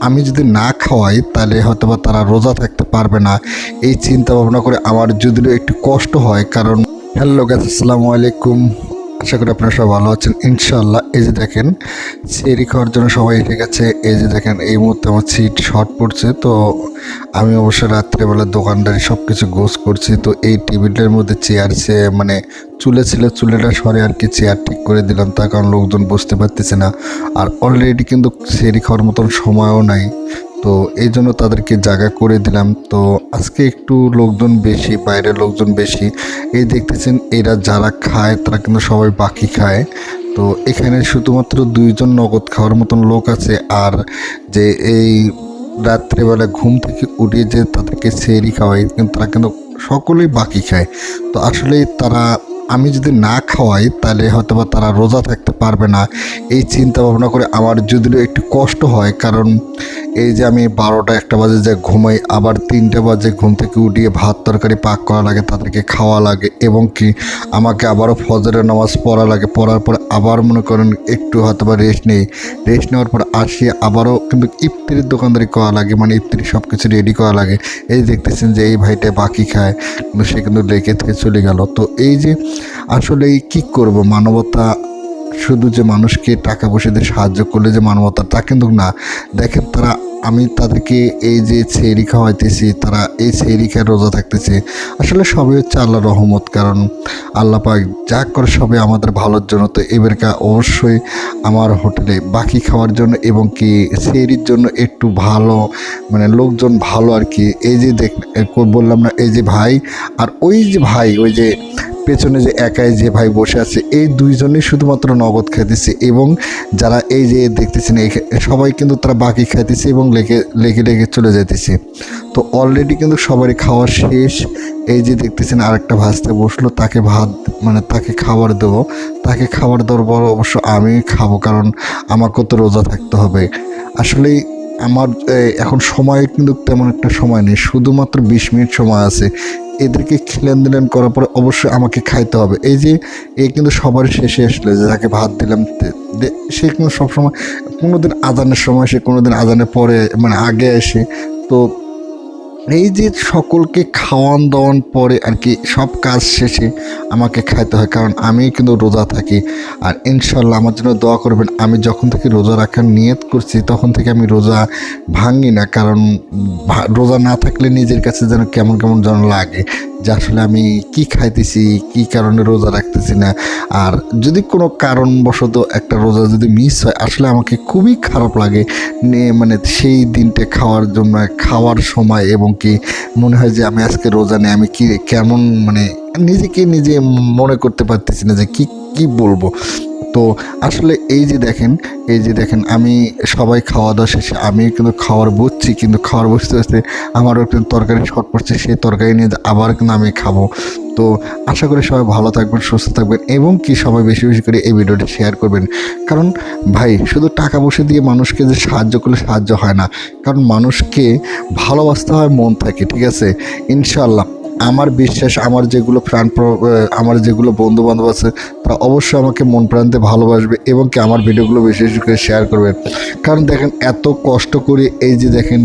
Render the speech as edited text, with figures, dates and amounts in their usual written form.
আমি যদি না খাওয়াই তাহলে হয়তোবা তারা রোজা থাকতে পারবে না। এই চিন্তা ভাবনা করে আমার যদিও একটু কষ্ট হয়। কারণ হ্যালো গাইস, আসসালামু আলাইকুম। আশা করি আপনারা সবাই ভালো আছেন ইনশাআল্লাহ। এই যে দেখেন, সেহরি খাওয়ার জন্য সবাই এসে গেছে। এই যে দেখেন, এই মুহূর্তে আমার সিট শর্ট পড়ছে, তো আমি অবশ্য রাত্রেবেলা দোকানদারি সব কিছু গোছ করছি। তো এই টেবিলটার মধ্যে চেয়ার মানে চুলে ছিল, চুলেটা সরে আর কি চেয়ার ঠিক করে দিলাম, তার কারণ লোকজন বসতে পারতেছে না। আর অলরেডি কিন্তু সেহরি খাওয়ার মতন সময়ও নাই, তো এই জন্য তাদেরকে জায়গা করে দিলাম। তো আজকে একটু লোকজন বেশি, বাইরের লোকজন বেশি। এই দেখতেছেন, এরা যারা খায় তারা কিন্তু সবাই বাকি খায়। তো এখানে শুধুমাত্র 2জন নগদ খাওয়ার মতন লোক আছে। আর যে এই রাত্রেবেলা ঘুম থেকে উঠে যে তাদেরকে সেহরি খাওয়াই, কিন্তু তারা কিন্তু সকলেই বাকি খায়। তো আসলে তারা, আমি যদি না খাওয়াই তাহলে হয়তোবা তারা রোজা থাকতে পারবে না। এই চিন্তা ভাবনা করে আমার যদিও একটু কষ্ট হয়। কারণ এই যে আমি 12টা 1টা বাজে যে ঘুমাই, আবার 3টা বাজে ঘুম থেকে উঠিয়ে ভাত তরকারি পাক করা লাগে, তাদেরকে খাওয়া লাগে, এবং কি আমাকে আবারও ফজরের নামাজ পড়া লাগে। পড়ার পর আবার মনে করেন একটু হয়তোবা রেস্ট নেই, রেস্ট নেওয়ার পর আসি আবারও কিন্তু ইফতারির দোকানদারি করা লাগে, মানে ইফতারি সব কিছু রেডি করা লাগে। এই দেখতেছেন যে এই ভাইটা বাকি খায়, কিন্তু সে কিন্তু লেগে থেকে চলে গেল। তো এই যে আসলে কি করব, মানবতা শুধু যে মানুষকে টাকা পয়সা দিয়ে সাহায্য করলে যে মানবতা, তা কিন্তু না। দেখেন তারা, আমি তাদেরকে এই যে সেহরি খাওয়াইতেছি, তারা এই সেহরি খেয়ে রোজা থাকতেছে। আসলে সবই হচ্ছে আল্লাহর রহমত। কারণ আল্লাহ পাক যা করে সবই আমাদের ভালোর জন্য। তো এবারকা অবশ্যই আমার হোটেলে বাকি খাওয়ার জন্য এবং কি সেহরির জন্য একটু ভালো, মানে লোকজন ভালো আর কি। এই যে বললাম না, এই যে ভাই আর ওই যে ভাই, ওই যে পেছনে যে একাই যে ভাই বসে আছে, এই 2জনই শুধুমাত্র নগদ খাইতেছে। এবং যারা এই যে দেখতেছেন সবাই কিন্তু তারা বাকি খাইতেছে এবং লেগে লেগে চলে যাইতেছে। তো অলরেডি কিন্তু সবারই খাওয়া শেষ। এই যে দেখতেছেন আরেকটা ভাজতে বসলো, তাকে ভাত মানে তাকে খাবার দেবো। তাকে খাবার দেওয়ার পর অবশ্য আমি খাবো, কারণ আমাকেও তো রোজা থাকতে হবে। আসলেই আমার এখন সময় কিন্তু তেমন একটা সময় নেই, শুধুমাত্র 20 মিনিট সময় আছে। এদেরকে খিলেন দিলেন করার পরে অবশ্যই আমাকে খাইতে হবে। এই যে কিন্তু সবার শেষে আসলে যে যাকে ভাত দিলাম, সে কিন্তু সবসময় কোনোদিন আজানের সময়, সে কোনোদিন আজানের পরে মানে আগে আসে। তো এই যে সকলকে খাওয়ান দাওয়ান পরে আর কি সব কাজ শেষে আমাকে খাইতে হয়, কারণ আমি কিন্তু রোজা থাকি। আর ইনশাল্লাহ আমার জন্য দোয়া করবেন। আমি যখন থেকে রোজা রাখার নিয়ত করছি তখন থেকে আমি রোজা ভাঙি না, কারণ রোজা না থাকলে নিজের কাছে যেন কেমন কেমন যেন লাগে, যে আসলে আমি কি খাইতেছি, কি কারণে রোজা রাখতেছি না। আর যদি কোনো কারণবশত একটা রোজা যদি মিস হয়, আসলে আমাকে খুবই খারাপ লাগে। মানে সেই দিনটা খাওয়ার জন্য, খাওয়ার সময়, এবং কি মনে হয় যে আমি আজকে রোজা নেই, আমি কি কেমন মানে নিজেকে নিজে মনে করতে পারতেছি না যে কি কি বলবো। তো আসলে এই যে দেখেন আমি সবাই খাওয়া দাওয়া শেষে আমি কিন্তু খাওয়ার বুঝছি, কিন্তু খাওয়ার বুঝতে বুঝতে আমারও কিন্তু তরকারি শর্ট পড়ছে, সেই তরকারি নিয়ে আবার কিন্তু আমি খাবো। তো আশা করি সবাই ভালো থাকবেন, সুস্থ থাকবেন, এবং কি সবাই বেশি বেশি করে এই ভিডিওটি শেয়ার করবেন। কারণ ভাই, শুধু টাকা পয়সা দিয়ে মানুষকে যে সাহায্য করলে সাহায্য হয় না, কারণ মানুষকে ভালোবাসতে হয় মন থেকে, ঠিক আছে? ইনশাল্লাহ আমার বিশ্বাস, আমার যেগুলো আমার যেগুলো বন্ধু বান্ধব আছে, তারা অবশ্যই আমাকে মন প্রান্তে ভালোবাসবে, এবং কি আমার ভিডিওগুলো বেশি বেশি করে শেয়ার করবেন। কারণ দেখেন এত কষ্ট করে এই যে দেখেন